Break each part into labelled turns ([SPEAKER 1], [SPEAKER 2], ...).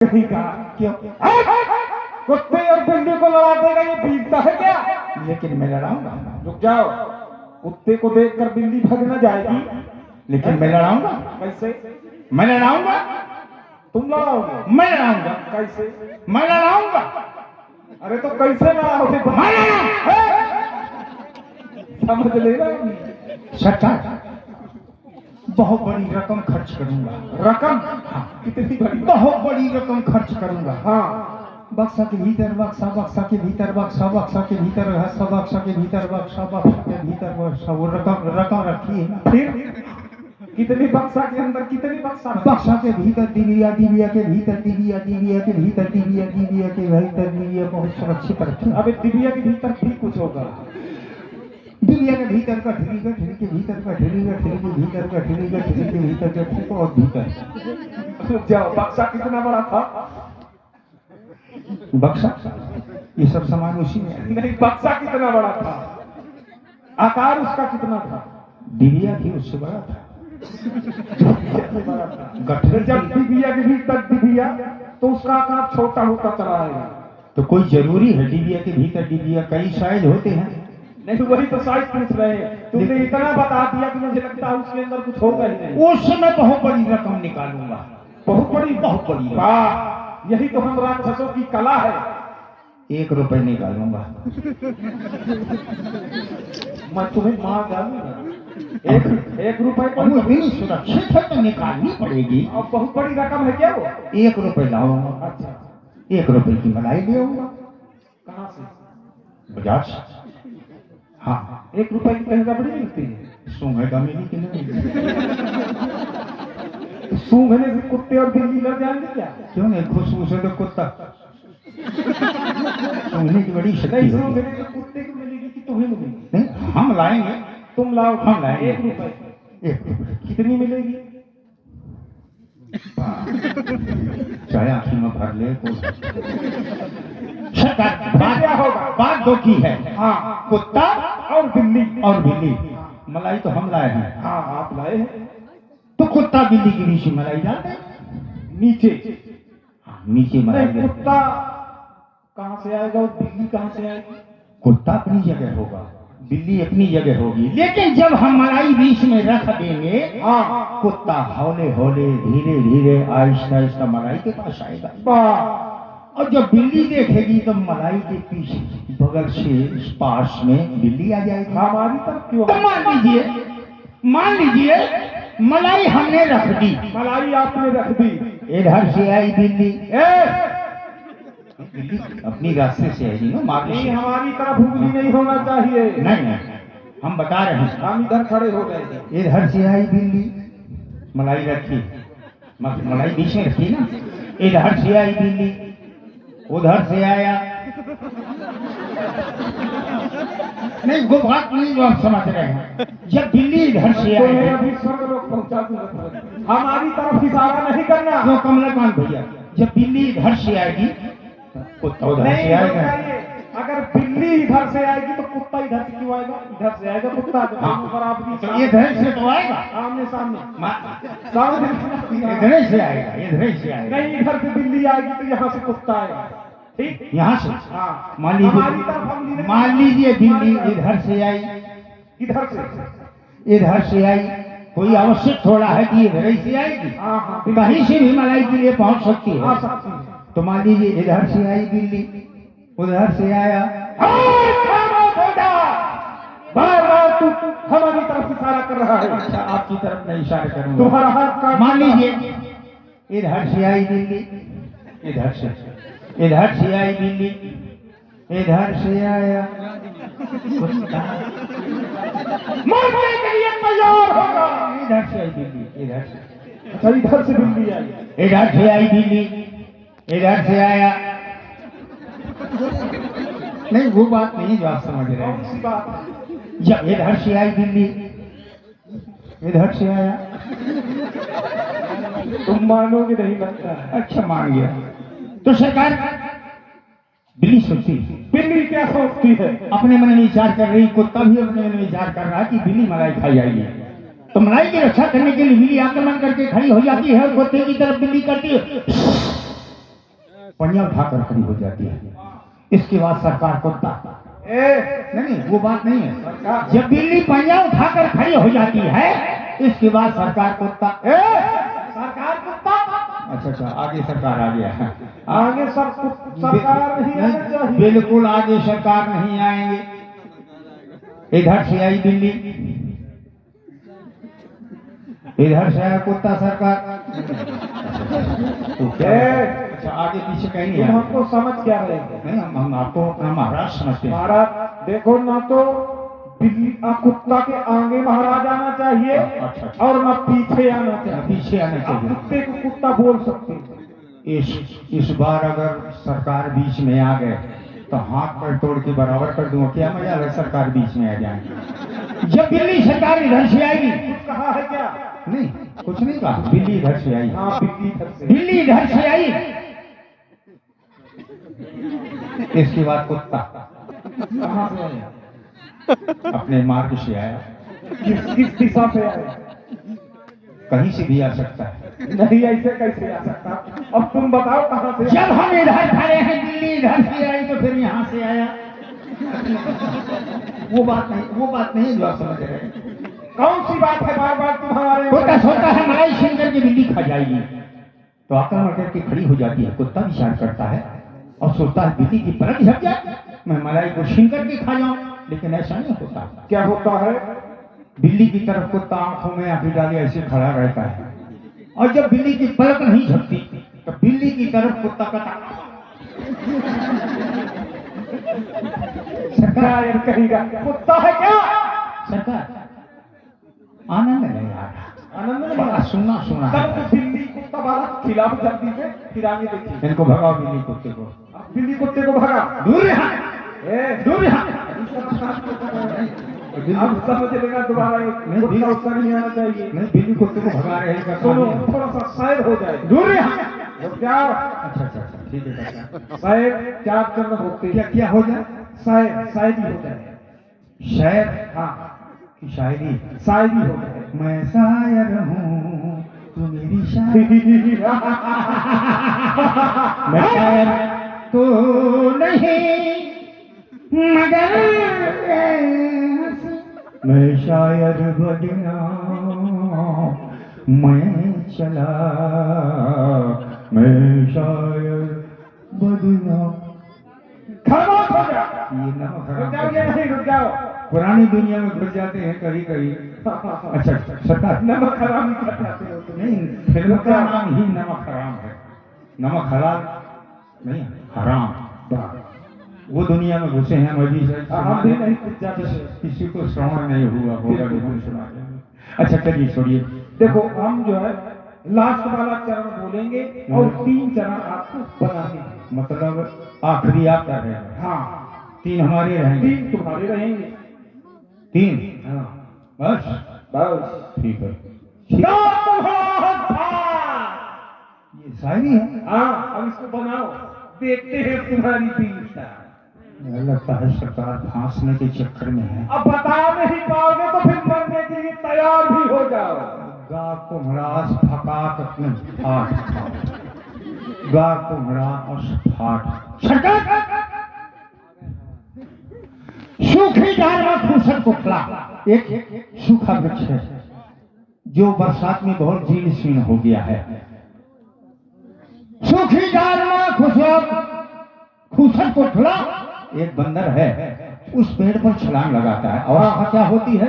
[SPEAKER 1] कहीं का क्यों कुत्ते और बिल्ली को लड़ा देगा, ये बीतता है क्या?
[SPEAKER 2] लेकिन मैं लड़ाऊंगा।
[SPEAKER 1] रुक जाओ, कुत्ते को देखकर बिल्ली भाग न जाएगी।
[SPEAKER 2] लेकिन मैं लड़ाऊंगा।
[SPEAKER 1] कैसे?
[SPEAKER 2] मैं लड़ाऊंगा।
[SPEAKER 1] तुम लड़ाओगे?
[SPEAKER 2] मैं लड़ाऊंगा।
[SPEAKER 1] कैसे?
[SPEAKER 2] मैं लड़ाऊंगा।
[SPEAKER 1] अरे तो कैसे लड़ाओगे?
[SPEAKER 2] मैं लड़ाऊंगा।
[SPEAKER 1] समझ लेना।
[SPEAKER 2] सरकार, बहुत बड़ी रकम खर्च करूंगा।
[SPEAKER 1] रकम? कितनी बड़ी?
[SPEAKER 2] बहुत बड़ी रकम खर्च करूंगा।
[SPEAKER 1] हाँ,
[SPEAKER 2] बक्सा के भीतर बक्सा, बक्सा के भीतर बक्सा, बक्सा के भीतर बक्सा, बक्सा के भीतर बक्सा, बक्सा के भीतर बक्सा। वो रकम रखी है ना।
[SPEAKER 1] फिर कितनी बक्सा के अंदर कितनी बक्सा?
[SPEAKER 2] बक्सा के भीतर दिव्या, दिव्या के भीतर दिव्या, दिव्या के भीतर दिव्या, दिव्या के भीतर दिव्या बहुत सुरक्षित रखी।
[SPEAKER 1] अबे दिव्या के भीतर भी कुछ होगा।
[SPEAKER 2] दिव्या के भीतर का ठिली का ठिली के भीतर का ठिली का ठिली के भीतर का ठिली का ठिली के भीतर का ठिली और भीतर।
[SPEAKER 1] रुक जाओ, बक्सा कितना बड़ा था?
[SPEAKER 2] बक्सा ये सब सामान उसी में
[SPEAKER 1] नहीं, बक्सा कितना बड़ा था? आकार उसका कितना था?
[SPEAKER 2] दिव्या थी उससे बड़ा था।
[SPEAKER 1] गठरी जब दिव्या के भीतर दिव्या तो उसका आकार छोटा होता चला आएगा।
[SPEAKER 2] तो कोई जरूरी है दिव्या के भीतर दिव्या? कई साइज होते हैं।
[SPEAKER 1] नहीं, वही तो साइज पूछ रहे हैं। तुमने इतना बता दिया कि मुझे लगता है उसके अंदर कुछ होगा ही नहीं।
[SPEAKER 2] उस समय बहुत बड़ी रकम निकालूंगा।
[SPEAKER 1] बहुत बड़ी?
[SPEAKER 2] बहुत बड़ी।
[SPEAKER 1] वाह, यही तो हम राक्षसों की कला है।
[SPEAKER 2] 1 रुपए निकालूंगा।
[SPEAKER 1] मैं तुम्हें मार डालूंगा। एक रुपए को
[SPEAKER 2] भी सुरक्षित है तो निकालनी पड़ेगी।
[SPEAKER 1] अब बहुत बड़ी रकम है क्या वो?
[SPEAKER 2] 1 रुपए लाऊंगा।
[SPEAKER 1] अच्छा,
[SPEAKER 2] 1 रुपए की मलाई ले आऊंगा।
[SPEAKER 1] कहाँ से?
[SPEAKER 2] बाजार से। हाँ,
[SPEAKER 1] 1 रुपए की कहीं रबड़ी मिलती है?
[SPEAKER 2] सूंघेगा मेरी कि नहीं?
[SPEAKER 1] सूंघने से कुत्ते और बिल्ली लड़ जाएंगे क्या?
[SPEAKER 2] क्यों नहीं? खुशबू से तो कुत्ता सूंघने की बड़ी शक्ति
[SPEAKER 1] नहीं,
[SPEAKER 2] होती है।
[SPEAKER 1] सूंघने से कुत्ते को मिलेगी कि तुम्हें मिलेगी?
[SPEAKER 2] नहीं, हम लाएंगे।
[SPEAKER 1] तुम लाओ।
[SPEAKER 2] हम लाएंगे।
[SPEAKER 1] 1 रुपए।
[SPEAKER 2] 1 रुपए
[SPEAKER 1] कितनी मिलेगी?
[SPEAKER 2] चाहे आंखी में भर ले
[SPEAKER 1] क्या होगा?
[SPEAKER 2] बात दो की है।
[SPEAKER 1] हाँ,
[SPEAKER 2] कुत्ता
[SPEAKER 1] और बिल्ली।
[SPEAKER 2] और बिल्ली। मलाई तो हम लाए हैं।
[SPEAKER 1] हाँ, आप लाए हैं।
[SPEAKER 2] तो कुत्ता बिल्ली के बीच में मलाई डालते
[SPEAKER 1] नीचे?
[SPEAKER 2] नीचे मलाई
[SPEAKER 1] नहीं, कुत्ता कहाँ से आएगा और बिल्ली कहाँ से आएगी?
[SPEAKER 2] कुत्ता अपनी जगह होगा, बिल्ली अपनी जगह होगी। लेकिन जब हम मलाई बीच में रख देंगे,
[SPEAKER 1] हाँ,
[SPEAKER 2] कुत्ता हौले हौले धीरे धीरे आहिस्ता आहिस्ता मलाई के पास आएगा। और जब बिल्ली देखेगी तो मलाई के पीछे बगल से पास में बिल्ली आ जाएगी।
[SPEAKER 1] हमारी तरफ क्यों?
[SPEAKER 2] तो मान लीजिए मलाई हमने रख दी।
[SPEAKER 1] मलाई आपने रख दी।
[SPEAKER 2] इधर से आई बिल्ली।
[SPEAKER 1] बिल्ली
[SPEAKER 2] अपनी रास्ते से आएगी ना, मार
[SPEAKER 1] नहीं, हमारी तरफ उंगली नहीं होना चाहिए।
[SPEAKER 2] नहीं, हम बता रहे हैं।
[SPEAKER 1] हम इधर खड़े हो गए।
[SPEAKER 2] इधर से आई बिल्ली, मलाई रखी, मलाई बीच में रखी ना। इधर से आई बिल्ली, उधर से आया। नहीं, वो बात नहीं जो आप समझ रहे हैं। जब बिल्ली इधर से
[SPEAKER 1] तो
[SPEAKER 2] आई,
[SPEAKER 1] मैं अभी स्वर्ग लोग पहुंचा दूंगा। हमारी तरफ इशारा नहीं करना।
[SPEAKER 2] तो कमलाकांत भैया, जब बिल्ली इधर से आएगी कुत्ता उधर से आएगा।
[SPEAKER 1] अगर बिल्ली इधर से आएगी तो कुत्ता इधर से क्यों आएगा? इधर से आएगा कुत्ता।
[SPEAKER 2] तो इधर से तो आएगा,
[SPEAKER 1] आमने सामने।
[SPEAKER 2] इधर से आएगा, इधर से आएगा।
[SPEAKER 1] नहीं, इधर से बिल्ली आएगी तो यहाँ से कुत्ता आएगा। ठीक?
[SPEAKER 2] यहाँ से?
[SPEAKER 1] हाँ,
[SPEAKER 2] मान
[SPEAKER 1] लीजिए
[SPEAKER 2] बिल्ली इधर से आई, इधर से आई। कोई आवश्यक थोड़ा है कि इधर से आएगी?
[SPEAKER 1] हाँ,
[SPEAKER 2] कहीं से भी मलाई के लिए पहुंच सकती है।
[SPEAKER 1] सकती है।
[SPEAKER 2] तो मान लीजिए इधर से आई बिल्ली, उधर से आया।
[SPEAKER 1] बार बार तू हमारी तरफ इशारा कर रहा है।
[SPEAKER 2] अच्छा, आपकी तरफ नहीं इशारा करूंगा।
[SPEAKER 1] तुम्हारा हाथ काट।
[SPEAKER 2] मान लीजिए इधर से आई बिल्ली, इधर से आई बिल्ली, इधर से आया कुत्ता।
[SPEAKER 1] मरने के लिए तैयार होगा।
[SPEAKER 2] इधर से आई बिल्ली, इधर से।
[SPEAKER 1] अच्छा, इधर से बिल्ली आई।
[SPEAKER 2] इधर से आई बिल्ली, इधर से आया। नहीं, वो बात नहीं जो आप समझ रहे
[SPEAKER 1] कौन सी
[SPEAKER 2] हैं।
[SPEAKER 1] बात?
[SPEAKER 2] जब इधर से आई बिल्ली, इधर से आया।
[SPEAKER 1] तुम मानोगे नहीं लगता है।
[SPEAKER 2] अच्छा, मान गया। तो सरकार बिल्ली सोचती,
[SPEAKER 1] बिल्ली क्या सोचती है?
[SPEAKER 2] अपने मन में विचार कर रही, कुत्ता भी अपने मन में विचार कर रहा कि बिल्ली मलाई खाई जाएगी। तो मलाई की रक्षा करने के लिए बिल्ली आक्रमण करके खड़ी हो जाती है और कुत्ते की तरफ बिल्ली करती है। पंजा उठाकर खड़ी हो जाती है। इसके बाद सरकार कुत्ता, नहीं वो बात नहीं है। जब बिल्ली पंजा उठाकर खड़ी हो जाती है इसके बाद सरकार कुत्ता,
[SPEAKER 1] सरकार कुत्ता,
[SPEAKER 2] अच्छा आगे सरकार आ गया है।
[SPEAKER 1] आगे सरकार नहीं आना चाहिए।
[SPEAKER 2] बिल्कुल आगे सरकार नहीं आएंगे। इधर से आई बिल्ली, इधर से आया कुत्ता सरकार। तो क्या अच्छा आगे पीछे कहीं नहीं,
[SPEAKER 1] हमको समझ क्या रहेगा?
[SPEAKER 2] नहीं हम आपको अपना महाराज समझते हैं।
[SPEAKER 1] महाराज देखो, ना तो बिल्ली कुत्ता के आगे महाराज आना चाहिए
[SPEAKER 2] अच्छा।
[SPEAKER 1] और ना पीछे आना चाहिए।
[SPEAKER 2] पीछे आना चाहिए।
[SPEAKER 1] कुत्ते को कुत्ता बोल सकते हैं।
[SPEAKER 2] इस बार अगर सरकार बीच में आ गए तो हाथ पर तोड़ के बराबर कर दूंगा। क्या मजा है सरकार बीच में आ जाए। जब बिल्ली सरकार इधर से आएगी,
[SPEAKER 1] कुछ कहा है क्या?
[SPEAKER 2] नहीं कुछ नहीं कहा, बिल्ली इधर से आई।
[SPEAKER 1] हाँ बिल्ली इधर से,
[SPEAKER 2] बिल्ली इधर से आई। इसके बाद कुत्ता
[SPEAKER 1] कहाँ से आया?
[SPEAKER 2] अपने मार्ग से आया।
[SPEAKER 1] किस दिशा से आया?
[SPEAKER 2] कहीं से भी आ सकता है।
[SPEAKER 1] नहीं ऐसे कैसे आ सकता? अब तुम बताओ कहाँ से?
[SPEAKER 2] जब हम इधर खड़े हैं बिल्ली इधर से आई तो फिर यहाँ से आया। वो बात नहीं जो आप समझ रहे हैं।
[SPEAKER 1] कौन सी बात है? बार बार तुम्हारे
[SPEAKER 2] कुत्ता सोचता है मलाई छीन करके बिल्ली खा जाएगी तो आकर करके खड़ी हो जाती है। कुत्ता विचार करता है और सोचता है बिल्ली की पलक झप जाए, मैं मलाई को छीन करके खा जाऊं, लेकिन ऐसा नहीं होता।
[SPEAKER 1] क्या होता है?
[SPEAKER 2] बिल्ली की तरफ कुत्ता आंखों में आंखें डाले ऐसे खड़ा रहता है और जब बिल्ली की पलक नहीं झपती तो बिल्ली की तरफ कुत्ता कहता
[SPEAKER 1] सरकार कहेगा कुत्ता है क्या?
[SPEAKER 2] सरकार आनंद नहीं आ रहा,
[SPEAKER 1] आनंद नहीं
[SPEAKER 2] बड़ा
[SPEAKER 1] आया।
[SPEAKER 2] सुनना
[SPEAKER 1] तब तो बिल्ली कुत्ता वाला खिलाफ जल्दी से, फिर आगे देखिए।
[SPEAKER 2] इनको भगाओ बिल्ली कुत्ते को,
[SPEAKER 1] बिल्ली कुत्ते को भगा।
[SPEAKER 2] दूर रहा, दूर रहा।
[SPEAKER 1] अब समझ लेगा दोबारा
[SPEAKER 2] नहीं,
[SPEAKER 1] कुत्ता उसका नहीं आना चाहिए।
[SPEAKER 2] नहीं बिल्ली कुत्ते को भगा रहे हैं।
[SPEAKER 1] सुनो थोड़ा सा शायर हो जाए।
[SPEAKER 2] दूर रहा।
[SPEAKER 1] रुक जाओ।
[SPEAKER 2] अच्छा ठीक है।
[SPEAKER 1] शायर चार चरण होते हैं।
[SPEAKER 2] क्या हो जाए?
[SPEAKER 1] शायरी हो जाए।
[SPEAKER 2] शायर,
[SPEAKER 1] हाँ
[SPEAKER 2] शायरी
[SPEAKER 1] शायरी हो जाए।
[SPEAKER 2] मैं शायर हूँ तू मेरी शायरी। मैं शायर तो नहीं मगर मैं शायर बदना मैं चला, मैं शायर बदना।
[SPEAKER 1] खामोश हो जा।
[SPEAKER 2] ये नमक
[SPEAKER 1] रुक
[SPEAKER 2] हराम
[SPEAKER 1] जाओ या नहीं रुक जाओ?
[SPEAKER 2] पुरानी दुनिया में घुस जाते हैं कहीं कहीं। अच्छा सरकार
[SPEAKER 1] नमक हराम कर जाते हो तुम।
[SPEAKER 2] नहीं, फिल्म का नाम ही नमक हराम है। नमक हलाल नहीं हराम। वो दुनिया में घुसे हैं मजी से।
[SPEAKER 1] हम भी नहीं कुछ जाते हैं।
[SPEAKER 2] किसी को श्रवण नहीं हुआ होगा लेकिन सुना देंगे। अच्छा चलिए छोड़िए।
[SPEAKER 1] देखो हम जो है लास्ट वाला चरण बोलेंगे और 3 चरण आपको बनाने हैं।
[SPEAKER 2] मतलब आखिरी आप कर रहे हैं।
[SPEAKER 1] हाँ
[SPEAKER 2] 3 हमारे रहेंगे।
[SPEAKER 1] 3 तुम्हारे रहेंगे।
[SPEAKER 2] 3
[SPEAKER 1] हाँ
[SPEAKER 2] बस
[SPEAKER 1] बस
[SPEAKER 2] ठीक है। ये शायरी है।
[SPEAKER 1] हाँ अब इसको बनाओ, देखते हैं तुम्हारी पीड़ा।
[SPEAKER 2] मुझे लगता है सरकार फांसने के चक्कर में है।
[SPEAKER 1] अब बता नहीं पाओगे तो फिर मरने के लिए तैयार भी हो जाओ।
[SPEAKER 2] गा कुम्हरास फकात अपने फाट, गा कुम्हरास फाट। सरकार सूखी डाल में फूसर को खिला। एक सूखा वृक्ष है जो बरसात में बहुत जीर्ण शीर्ण हो गया है। सूखी डाल में फूसर को खिला। एक बंदर है उस पेड़ पर छलांग लगाता है। और क्या होती है?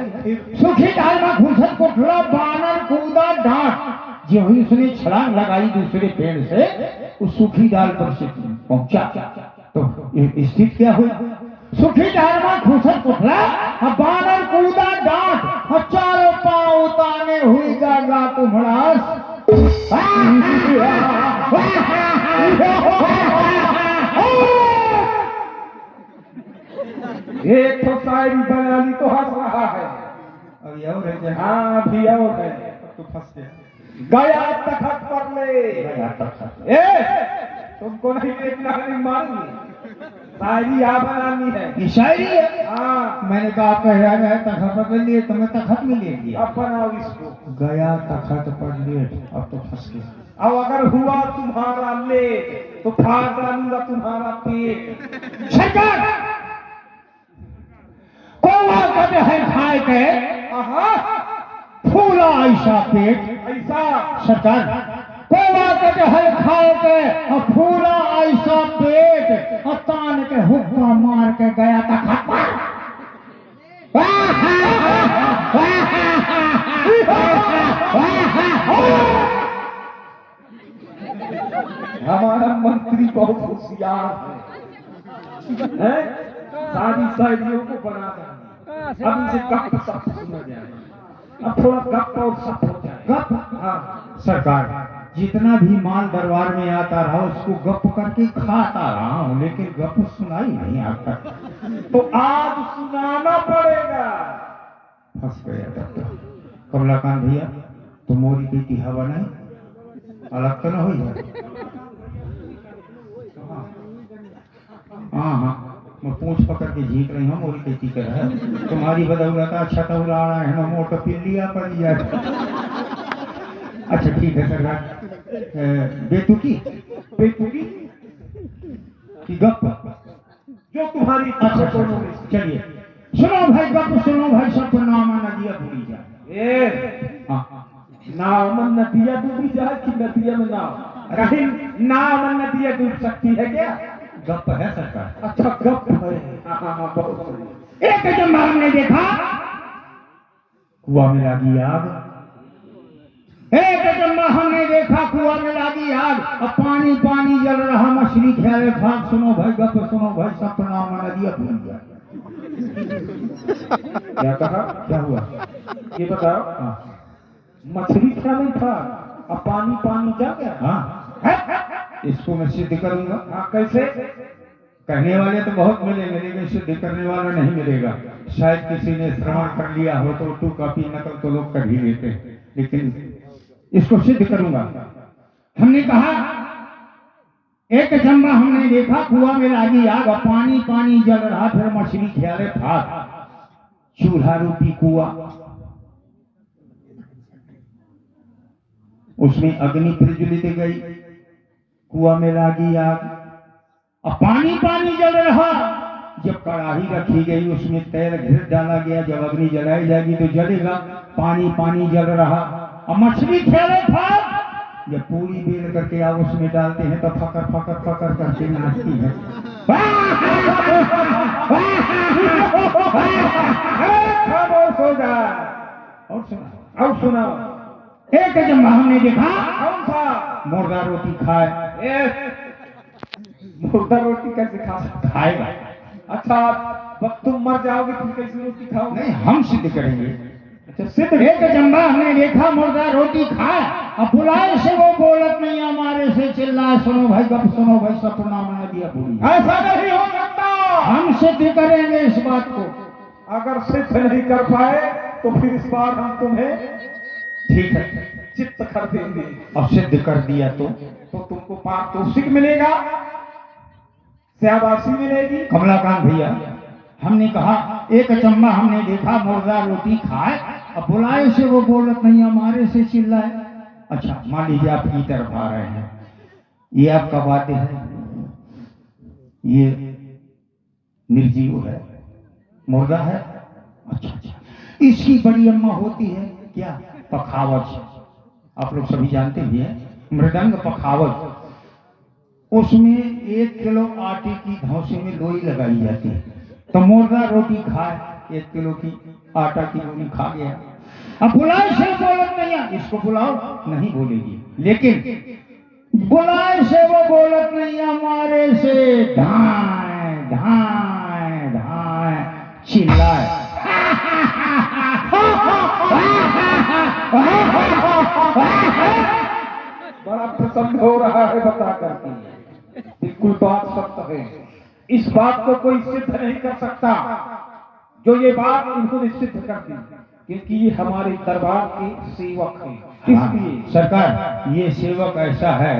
[SPEAKER 2] सूखी डाल में घूसर को खिला, बानर कूदा डांट। जो ही उसने छलांग लगाई दूसरे पेड़ से उस सूखी डाल पर से पहुंचा तो स्थिति क्या हुई? सूखी डाल में घूसर को खिला, बानर कूदा डांट और चारों पांव उतारने हुई गा कुम्हरास।
[SPEAKER 1] एक तो शायरी बनानी तो हंस रहा है।
[SPEAKER 2] अभी और है।
[SPEAKER 1] हाँ अभी और है।
[SPEAKER 2] तो फंस गया।
[SPEAKER 1] गया तखत पर ले। ए तुमको नहीं देखना नहीं मालूम। शायरी आप बनानी है।
[SPEAKER 2] ये शायरी है।
[SPEAKER 1] हाँ
[SPEAKER 2] मैंने कहा आपका याद है तखत पर लिए तो मैं तखत में ले लिया।
[SPEAKER 1] अब बनाओ इसको।
[SPEAKER 2] गया तखत पर लिए अब तो फंस गया।
[SPEAKER 1] अब अगर हुआ तुम्हारा लेट तो फाड़ डालूंगा तुम्हारा पेट।
[SPEAKER 2] सरकार कौवा कद है खाए के
[SPEAKER 1] आहा,
[SPEAKER 2] फूला ऐसा पेट।
[SPEAKER 1] ऐसा
[SPEAKER 2] सरकार कौवा कद है खाए के और फूला ऐसा पेट और तान के हुक्का मार के गया था खप्पा।
[SPEAKER 1] हमारा मंत्री बहुत होशियार है? सारी शायरियों को बना देंगे। अब इसे गप सप सुना जाए, अब थोड़ा गप और सप हो जाए।
[SPEAKER 2] गप? हाँ सरकार, जितना भी माल दरबार में आता रहा उसको गप करके खाता रहा हूँ, लेकिन गप सुनाई नहीं आता।
[SPEAKER 1] तो आज सुनाना पड़ेगा।
[SPEAKER 2] फंस गया तब तो। कमलाकांत भैया तो मोरी की तिहा बनाई, अलग तो न हो जाए। हाँ हाँ, मैं पूछ पकड़ के जीत रही हूँ मोरी की टीचर है। तुम्हारी बदौलत अच्छा तो उड़ा रहा है ना, मोटो पिल्लिया पर लिया। अच्छा ठीक है सरकार, बेतुकी
[SPEAKER 1] बेतुकी
[SPEAKER 2] की गप
[SPEAKER 1] जो तुम्हारी
[SPEAKER 2] अच्छा चलिए सुनो भाई गप सुनो भाई, सब नाम नदिया भूली जाए। हाँ
[SPEAKER 1] नामन नदिया डूबी जाए कि नदिया में नाव? कहीं नामन नदिया डूब सकती है क्या?
[SPEAKER 2] गप है सरकार।
[SPEAKER 1] अच्छा गप है। हाँ बहुत सही।
[SPEAKER 2] एक जब हमने देखा कुआ में लगी आग, एक जब हमने देखा कुआ में लगी आग और पानी पानी जल रहा, मछली खेले भाग। सुनो भाई गप सुनो भाई, सब नाम नदिया भूल जाए।
[SPEAKER 1] क्या कहा?
[SPEAKER 2] क्या हुआ
[SPEAKER 1] ये बताओ।
[SPEAKER 2] हाँ
[SPEAKER 1] मछली क्या नहीं था अब पानी पानी जा गया?
[SPEAKER 2] हाँ, इसको मैं सिद्ध करूंगा।
[SPEAKER 1] हाँ कैसे?
[SPEAKER 2] कहने वाले तो बहुत मिलेंगे, लेकिन सिद्ध करने वाला नहीं मिलेगा। शायद किसी ने श्रवण कर लिया हो तो टू कॉपी नकल तो लोग कर ही लेते हैं, लेकिन इसको सिद्ध करूंगा। हमने कहा एक चंबा हमने देखा कुआ में लगी आग और पानी पानी जल रहा, फिर मछली खेले भाग। चूल्हा रूपी कुआ, उसमें अग्नि प्रज्वलित गई, कुआ में लगी आग और पानी पानी जल रहा। जब कड़ाही रखी गई उसमें तेल घिर डाला गया, जब अग्नि जलाई जाएगी तो जलेगा। पानी पानी जल रहा और मछली खेले भाग। जब पूरी बेल करके आप उसमें डालते हैं तो फकर फकर फकर करके नाचती है।
[SPEAKER 1] खामोश हो जा।
[SPEAKER 2] और सुना
[SPEAKER 1] अब सुना।
[SPEAKER 2] एक जब हमने देखा
[SPEAKER 1] कौन सा?
[SPEAKER 2] मुर्गा रोटी खाए।
[SPEAKER 1] मुर्गा रोटी कैसे खा सकता?
[SPEAKER 2] खाएगा।
[SPEAKER 1] अच्छा वक्त तुम मर जाओगे फिर कैसे रोटी खाओगे?
[SPEAKER 2] नहीं, हम सिद्ध करेंगे।
[SPEAKER 1] अच्छा सिद्ध।
[SPEAKER 2] एक जम्बा हमने देखा मुर्गा रोटी खाए और बुलाए से वो बोलत नहीं, हमारे से चिल्लाए। सुनो भाई गप सुनो भाई, सपना में दिया भूली।
[SPEAKER 1] ऐसा नहीं हो सकता।
[SPEAKER 2] हम सिद्ध करेंगे इस बात को।
[SPEAKER 1] अगर सिद्ध नहीं कर पाए तो फिर इस बार हम तुम्हें
[SPEAKER 2] ठीक है
[SPEAKER 1] चित्त कर देंगे।
[SPEAKER 2] और सिद्ध कर दिया तो
[SPEAKER 1] तुमको पारितोषिक मिलेगा, शाबाशी मिलेगी।
[SPEAKER 2] कमलाकांत भैया हमने कहा एक चम्मा हमने देखा मुर्गा रोटी खाए और बुलाए से वो बोलत नहीं, हमारे से चिल्लाए। अच्छा मान लीजिए आप की तरफ आ रहे हैं, ये आपका बातें है, ये निर्जीव है, मुर्गा है। अच्छा अच्छा, इसकी बड़ी अम्मा होती है क्या? पखावज। आप लोग सभी जानते ही हैं, मृदंग पखावज। उसमें 1 किलो आटे की धौंसे में लोई लगाई जाती है। तो मुर्गा रोटी खाए, 1 किलो की आटा की रोटी खा गया। अब बुलाए से बोलत नहीं है, इसको बुलाओ नहीं बोलेगी, लेकिन बुलाए से वो बोलत नहीं, हमारे से धाए धाए धाए चिल्लाए।
[SPEAKER 1] बड़ा प्रसन्न हो रहा है बता करके। बिल्कुल बात सत्य है। इस बात को कोई सिद्ध नहीं कर सकता जो ये बात इन्होंने सिद्ध कर दी, क्योंकि ये हमारे दरबार के सेवक हैं। इसलिए
[SPEAKER 2] सरकार ये सेवक ऐसा है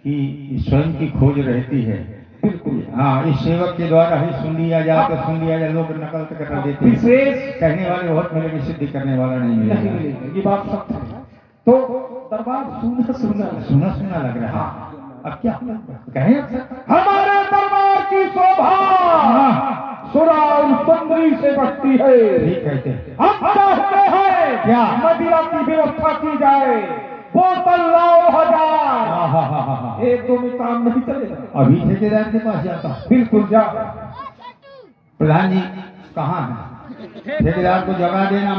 [SPEAKER 2] कि स्वयं की खोज रहती है।
[SPEAKER 1] बिल्कुल
[SPEAKER 2] हाँ, इस सेवक के द्वारा ही सुन लिया जाए तो सुन लिया जाए, लोग नकल कर देते हैं।
[SPEAKER 1] विशेष
[SPEAKER 2] कहने वाले बहुत मिलेंगे, सिद्ध करने वाला नहीं
[SPEAKER 1] नहीं
[SPEAKER 2] मिलेगा।
[SPEAKER 1] मिलेगा, ये बात सत्य है। तो दरबार सूना सूना
[SPEAKER 2] सुना सुना लग रहा है। अब क्या कहें
[SPEAKER 1] हमारे दरबार की शोभा सुरा और सुंदरी से बढ़ती है।
[SPEAKER 2] ठीक कहते हैं।
[SPEAKER 1] हम चाहते हैं
[SPEAKER 2] क्या?
[SPEAKER 1] मदिरा की व्यवस्था की जाए, बोतल लाओ 1000।
[SPEAKER 2] हाँ।
[SPEAKER 1] एक दो में काम नहीं चलेगा।
[SPEAKER 2] अभी ठेकेदार के पास जाता हूँ।
[SPEAKER 1] बिल्कुल जा।
[SPEAKER 2] प्रधान जी कहाँ है? ठेकेदार को जगह देना